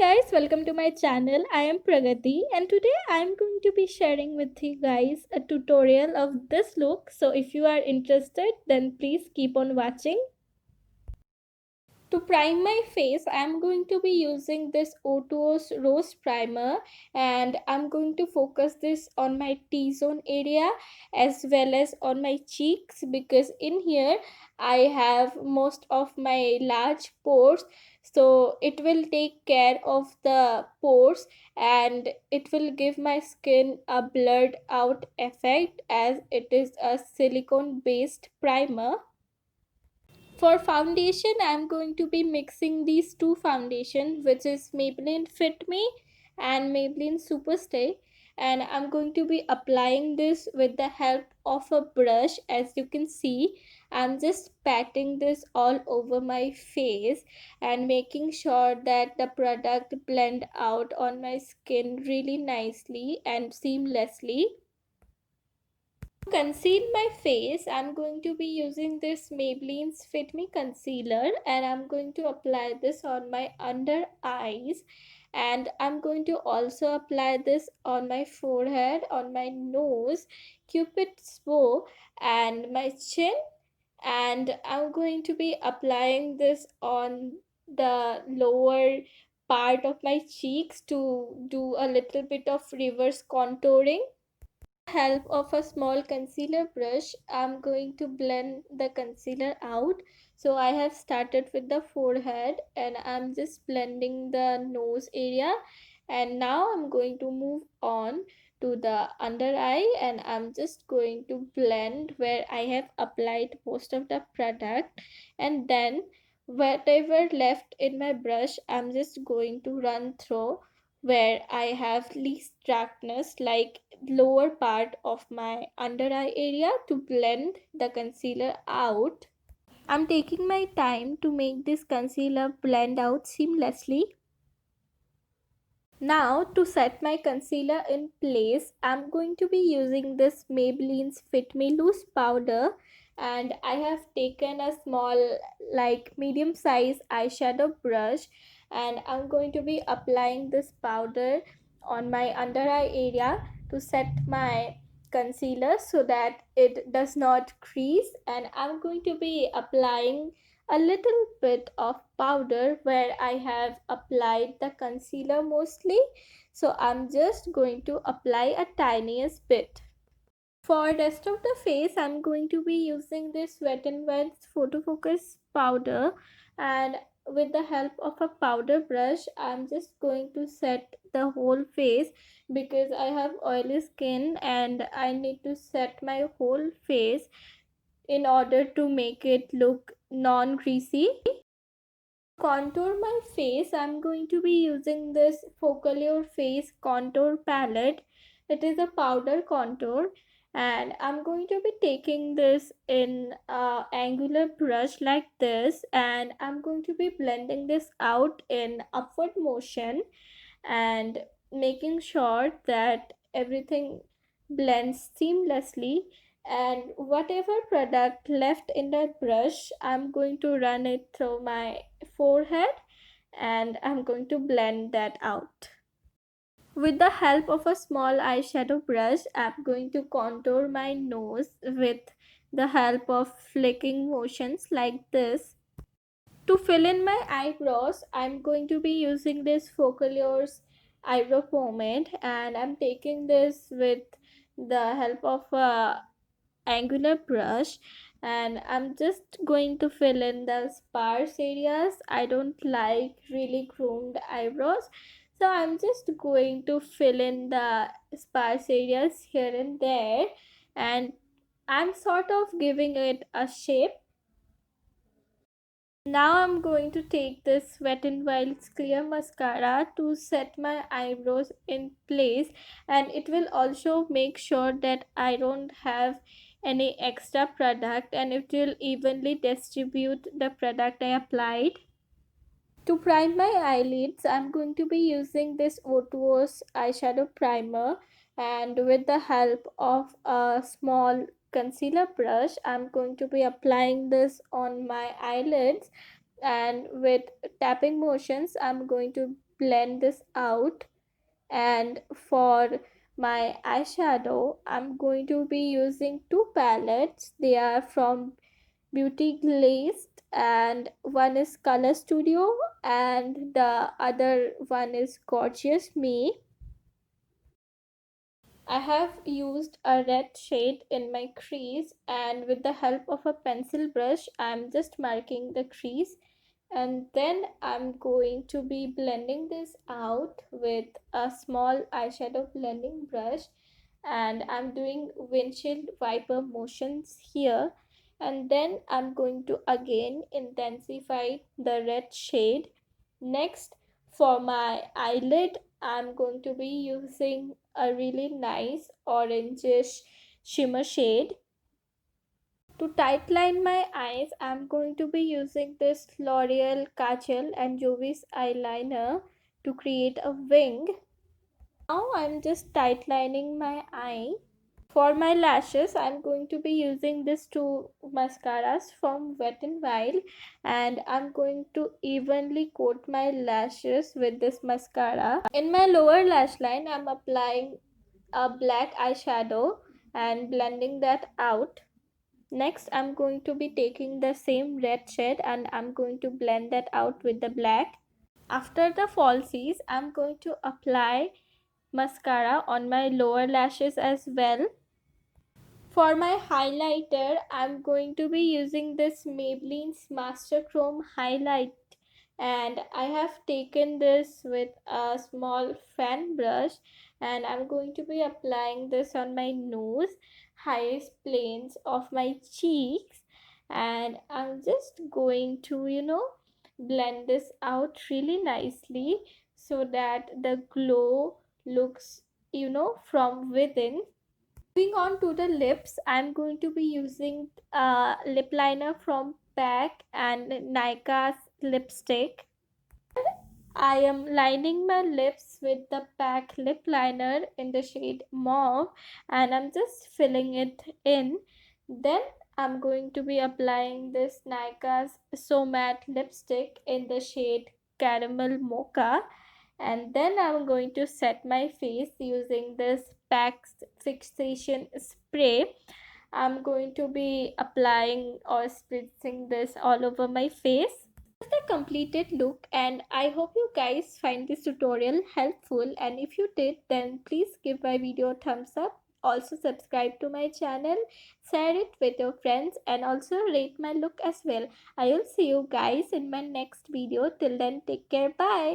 guys, welcome to my channel. I am Pragati and today I am going to be sharing with you guys a tutorial of this look. So if you are interested, then please keep on watching. To prime my face, I am going to be using this O2O's Rose Primer, and I'm going to focus this on my T-zone area as well as on my cheeks, because in here I have most of my large pores, so it will take care of the pores and it will give my skin a blurred out effect as it is a silicone based primer. For foundation, I'm going to be mixing these two foundations, which is Maybelline Fit Me and Maybelline Superstay. And I'm going to be applying this with the help of a brush. As you can see, I'm just patting this all over my face and making sure that the product blend out on my skin really nicely and seamlessly. To conceal my face, I'm going to be using this Maybelline's Fit Me concealer, and I'm going to apply this on my under eyes, and I'm going to also apply this on my forehead, on my nose, cupid's bow, and my chin. And I'm going to be applying this on the lower part of my cheeks to do a little bit of reverse contouring. Help of a small concealer brush, I'm going to blend the concealer out. So I have started with the forehead and I'm just blending the nose area, and now I'm going to move on to the under eye and I'm just going to blend where I have applied most of the product, and then whatever left in my brush I'm just going to run through where I have least darkness, like lower part of my under eye area, to blend the concealer out. I'm taking my time to make this concealer blend out seamlessly. Now to set my concealer in place, I'm going to be using this Maybelline's Fit Me Loose powder, and I have taken a small, like medium size eyeshadow brush, and I'm going to be applying this powder on my under eye area to set my concealer so that it does not crease. And I'm going to be applying a little bit of powder where I have applied the concealer mostly, so I'm just going to apply a tiniest bit. For rest of the face, I'm going to be using this Wet n Wild's Photo Focus powder, and with the help of a powder brush, I'm just going to set the whole face because I have oily skin and I need to set my whole face in order to make it look non-greasy. Contour my face, I'm going to be using this Focallure face contour palette. It is a powder contour, and I'm going to be taking this in a angular brush like this, and I'm going to be blending this out in upward motion and making sure that everything blends seamlessly. And whatever product left in that brush, I'm going to run it through my forehead and I'm going to blend that out. With the help of a small eyeshadow brush, I'm going to contour my nose with the help of flicking motions like this. To fill in my eyebrows, I'm going to be using this Focallure's eyebrow pomade, and I'm taking this with the help of a angular brush, and I'm just going to fill in the sparse areas. I don't like really groomed eyebrows, so I'm just going to fill in the sparse areas here and there, and I'm sort of giving it a shape. Now I'm going to take this Wet n Wild's clear mascara to set my eyebrows in place, and it will also make sure that I don't have any extra product and it will evenly distribute the product I applied. To prime my eyelids, I'm going to be using this O2O's eyeshadow primer, and with the help of a small concealer brush, I'm going to be applying this on my eyelids, and with tapping motions I'm going to blend this out. And for my eyeshadow, I'm going to be using two palettes. They are from Beauty Glazed, and one is Color Studio and the other one is Gorgeous Me. I have used a red shade in my crease, and with the help of a pencil brush I'm just marking the crease, and then I'm going to be blending this out with a small eyeshadow blending brush, and I'm doing windshield wiper motions here, and then I'm going to again intensify the red shade. Next, for my eyelid, I'm going to be using a really nice orangish shimmer shade. To tightline my eyes, I'm going to be using this L'Oreal Kajal and Jovis eyeliner to create a wing. Now I'm just tightlining my eye. For my lashes, I'm going to be using these two mascaras from Wet n Wild, and I'm going to evenly coat my lashes with this mascara. In my lower lash line, I'm applying a black eyeshadow and blending that out. Next, I'm going to be taking the same red shade and I'm going to blend that out with the black. After the falsies, I'm going to apply mascara on my lower lashes as well. For my highlighter, I'm going to be using this Maybelline's Master Chrome highlight, and I have taken this with a small fan brush, and I'm going to be applying this on my nose, highest planes of my cheeks, and I'm just going to blend this out really nicely so that the glow looks from within. Moving on to the lips, I'm going to be using lip liner from PAC and Nika's lipstick. I am lining my lips with the PAC lip liner in the shade Mauve, and I'm just filling it in. Then I'm going to be applying this Nika's So Matte lipstick in the shade Caramel Mocha, and then I'm going to set my face using this PAC fixation spray. I'm going to be applying or spritzing this all over my face. The completed look, and I hope you guys find this tutorial helpful, and if you did, then please give my video a thumbs up. Also subscribe to my channel, share it with your friends, and also rate my look as well. I will see you guys in my next video. Till then, take care. Bye.